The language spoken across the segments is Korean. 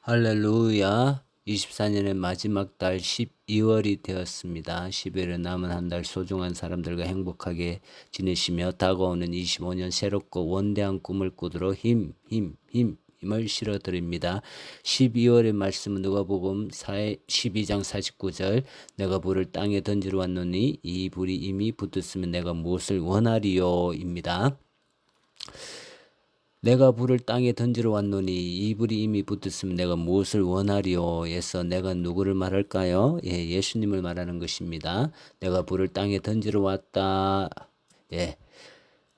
할렐루야. 24년의 마지막 달 12월이 되었습니다. 12월에 남은 한 달 소중한 사람들과 행복하게 지내시며 다가오는 25년 새롭고 원대한 꿈을 꾸도록 힘을 실어드립니다. 12월의 말씀은 누가복음 12장 49절 내가 불을 땅에 던지러 왔노니 이 불이 이미 붙었으면 내가 무엇을 원하리요 입니다. 내가 불을 땅에 던지러 왔노니 이 불이 이미 붙었으면 내가 무엇을 원하리요? 에서 내가 누구를 말할까요? 예수님을 말하는 것입니다. 내가 불을 땅에 던지러 왔다.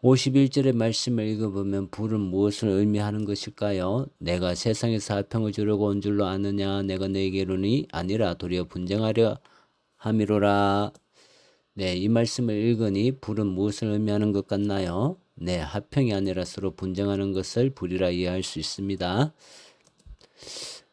51절의 말씀을 읽어보면 불은 무엇을 의미하는 것일까요? 내가 세상에서 화평을 주려고 온 줄로 아느냐? 내가 너에게 이르니 아니라 도리어 분쟁하려 함이로라. 이 말씀을 읽으니 불은 무엇을 의미하는 것 같나요? 화평이 아니라 서로 분쟁하는 것을 불이라 이해할 수 있습니다.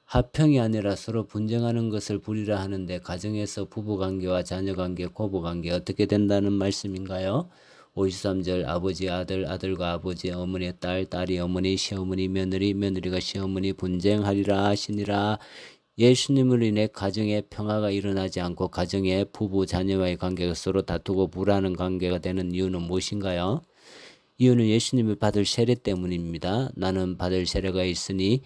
화평이 아니라 서로 분쟁하는 것을 불이라 하는데 가정에서 부부관계와 자녀관계, 고부관계 어떻게 된다는 말씀인가요? 53절 아버지 아들, 아들과 아버지, 어머니 딸, 딸이 어머니, 시어머니, 며느리, 며느리가 시어머니 분쟁하리라 하시니라. 예수님을 인해 가정에 평화가 일어나지 않고 가정에 부부, 자녀와의 관계가 서로 다투고 불화하는 관계가 되는 이유는 무엇인가요? 이유는 예수님을 받을 세례 때문입니다. 나는 받을 세례가 있으니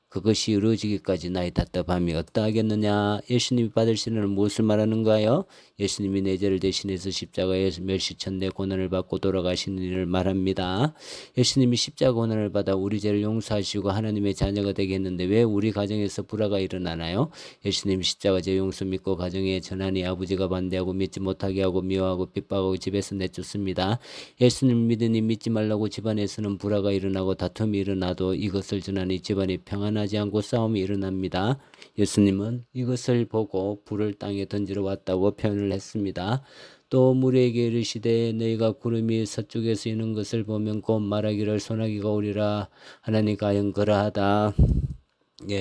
그것이 이루어지기까지 나의 답답함이 어떠하겠느냐. 예수님이 받을 세례는 무엇을 말하는가요? 예수님이 내 죄를 대신해서 십자가에서 멸시천대 고난을 받고 돌아가시는 일을 말합니다. 예수님이 십자가 고난을 받아 우리 죄를 용서하시고 하나님의 자녀가 되게 했는데 왜 우리 가정에서 불화가 일어나나요? 예수님이 십자가 죄 용서 믿고 가정에 전하니 아버지가 반대하고 믿지 못하게 하고 미워하고 핍박하고 집에서 내쫓습니다. 예수님을 믿으니 믿지 말라고 집안에서는 불화가 일어나고 다툼이 일어나도 이것을 전하니 집안이 평안하지 않고 싸움이 일어납니다. 예수님은 이것을 보고 불을 땅에 던지러 왔다고 표현을 했습니다. 또 무리에게 이르시되 너희가 구름이 서쪽에서 이는 것을 보면 곧 말하기를 소나기가 오리라 하나니 과연 그러하다.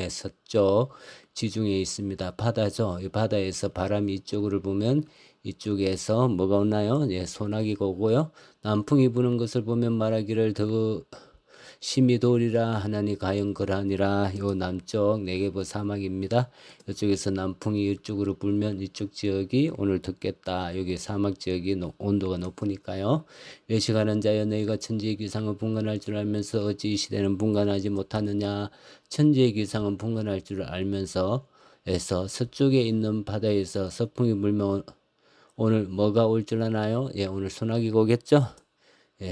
서쪽 지중해 있습니다. 바다죠. 이 바다에서 바람이 이쪽으로 보면 이쪽에서 뭐가 오나요? 소나기가 오고요. 남풍이 부는 것을 보면 말하기를 더 심히 도리라 하나니 과연 그러하니라. 요 남쪽 네게부 사막입니다. 이쪽에서 남풍이 이쪽으로 불면 이쪽 지역이 오늘 덥겠다. 여기 사막 지역이 온도가 높으니까요. 외식하는 자여 너희가 천지의 기상은 분간할 줄 알면서 어찌 이 시대는 분간하지 못하느냐. 천지의 기상은 분간할 줄 알면서 서쪽에 있는 바다에서 서풍이 불면 오늘 뭐가 올 줄 아나요? 오늘 소나기가 오겠죠?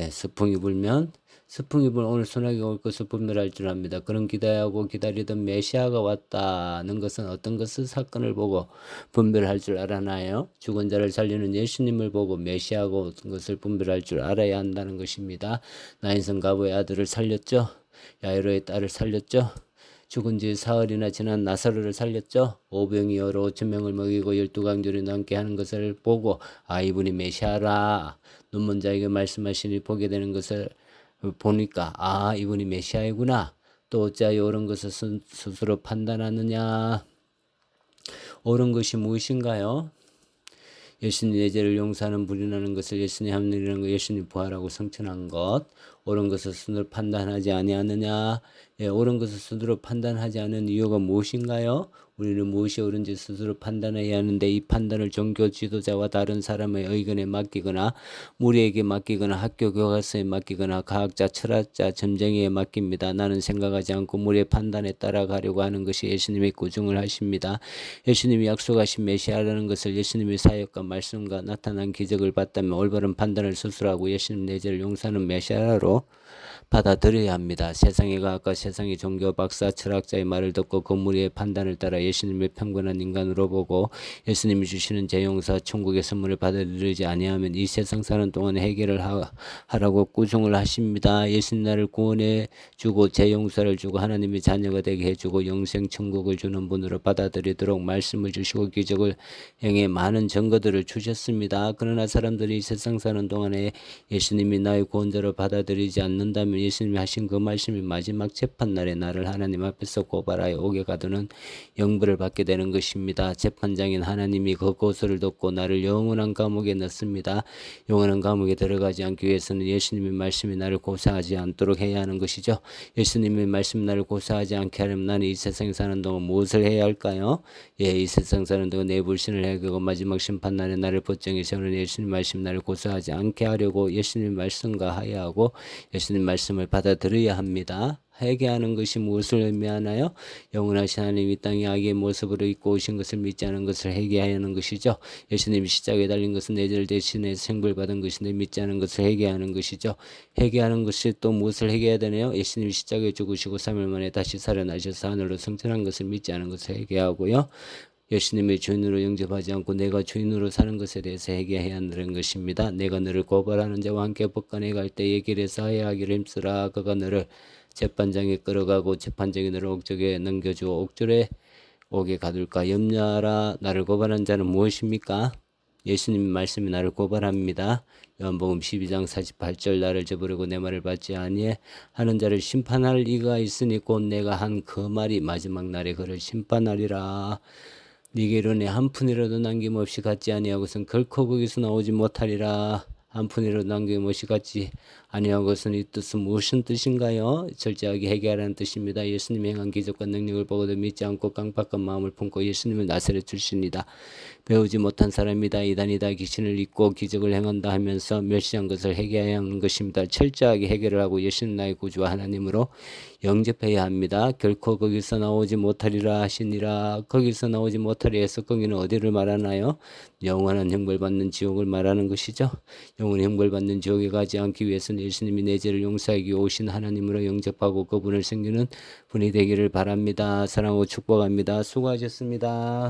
서풍이 불면 오늘 소나기가 올 것을 분별할 줄 압니다. 그런 기대하고 기다리던 메시아가 왔다는 것은 어떤 것을 사건을 보고 분별할 줄 알아나요? 죽은 자를 살리는 예수님을 보고 메시아가 온 것을 분별할 줄 알아야 한다는 것입니다. 나인성 가부의 아들을 살렸죠. 야이로의 딸을 살렸죠. 죽은 지 사흘이나 지난 나사로를 살렸죠. 오병이 여러 5,000명을 먹이고 12강조를 남게 하는 것을 보고 이분이 메시아라. 눈먼 자에게 말씀하시니 보게 되는 것을 보니까 이분이 메시아이구나. 또 어찌하여 옳은 것을 스스로 판단하느냐. 옳은 것이 무엇인가요? 예수님 내 죄를 용서하는 불이 나는 것을 예수님 하늘이라는 것, 예수님 부활하고 성천한 것, 옳은 것을 스스로 판단하지 아니하느냐. 옳은 것을 스스로 판단하지 않은 이유가 무엇인가요? 우리는 무엇이 옳은지 스스로 판단해야 하는데 이 판단을 종교 지도자와 다른 사람의 의견에 맡기거나 무리에게 맡기거나 학교 교과서에 맡기거나 과학자, 철학자, 점쟁이에 맡깁니다. 나는 생각하지 않고 무리의 판단에 따라가려고 하는 것이 예수님의 꾸중을 하십니다. 예수님이 약속하신 메시아라는 것을 예수님의 사역과 말씀과 나타난 기적을 봤다면 올바른 판단을 스스로 하고 예수님 내 죄를 용서하는 메시아로 받아들여야 합니다. 세상의 과학과 세상의 종교 박사 철학자의 말을 듣고 그 무리의 판단을 따라 예수님을 평범한 인간으로 보고 예수님이 주시는 죄용서 천국의 선물을 받아들이지 아니하면 이 세상 사는 동안 해결을 하라고 꾸중을 하십니다. 예수님 나를 구원해 주고 죄용서를 주고 하나님의 자녀가 되게 해주고 영생 천국을 주는 분으로 받아들이도록 말씀을 주시고 기적을 행해 많은 증거들을 주셨습니다. 그러나 사람들이 이 세상 사는 동안에 예수님이 나의 구원자로 받아들이지 않는다면 예수님이 하신 그 말씀이 마지막 재판날에 나를 하나님 앞에서 고발하여 옥에 가두는 영벌을 받게 되는 것입니다. 재판장인 하나님이 그 고소를 듣고 나를 영원한 감옥에 넣습니다. 영원한 감옥에 들어가지 않기 위해서는 예수님의 말씀이 나를 고소하지 않도록 해야 하는 것이죠. 예수님의 말씀 나를 고소하지 않게 하려면 나는 이 세상에 사는 동안 무엇을 해야 할까요? 이 세상 사는 동안 내 불신을 해결하고 마지막 심판날에 나를 법정에 세우는 예수님 말씀 나를 고소하지 않게 하려고 예수님 말씀과 하야하고 예수님 말씀을 받아들여야 합니다. 회개하는 것이 무엇을 의미하나요? 영원하신 하나님 이 땅에 악의 모습으로 입고 오신 것을 믿지 않은 것을 회개하는 것이죠. 예수님이 십자가에 달린 것은 내 죄를 대신해 생벌 받은 것인데 믿지 않은 것을 회개하는 것이죠. 회개하는 것이 또 무엇을 회개해야 되나요? 예수님이 십자가에 죽으시고 3일 만에 다시 살아나셔서 하늘로 승천한 것을 믿지 않은 것을 회개하고요. 예수님의 주인으로 영접하지 않고 내가 주인으로 사는 것에 대해서 회개해야 한다는 것입니다. 내가 너를 고발하는 자와 함께 법관에 갈 때에 길에서 하야하기를 힘쓰라. 그가 너를 재판장에 끌어가고 재판장이 너를 옥쪽에 넘겨주어 옥졸에 옥에 가둘까 염려하라. 나를 고발한 자는 무엇입니까? 예수님 말씀이 나를 고발합니다. 요한복음 12장 48절 나를 저버리고 내 말을 받지 아니해 하는 자를 심판할 이가 있으니 곧 내가 한 그 말이 마지막 날에 그를 심판하리라. 네게로 내 한 푼이라도 남김없이 갖지 아니하고선 결코 거기서 나오지 못하리라. 한 푼이라도 남김없이 갖지 아니하고선 이 뜻은 무슨 뜻인가요? 철저하게 회개하라는 뜻입니다. 예수님이 행한 기적과 능력을 보고도 믿지 않고 깡박한 마음을 품고 예수님을 나사렛 출신이다. 배우지 못한 사람이다. 이단이다. 귀신을 입고 기적을 행한다 하면서 멸시한 것을 회개해야 하는 것입니다. 철저하게 해결을 하고 예수는 나의 구주와 하나님으로 영접해야 합니다. 결코 거기서 나오지 못하리라 하시니라. 거기서 나오지 못하리 해서 거기는 어디를 말하나요? 영원한 형벌받는 지옥을 말하는 것이죠. 영원히 형벌받는 지옥에 가지 않기 위해서는 예수님이 내 죄를 용서하기 오신 하나님으로 영접하고 그분을 섬기는 분이 되기를 바랍니다. 사랑하고 축복합니다. 수고하셨습니다.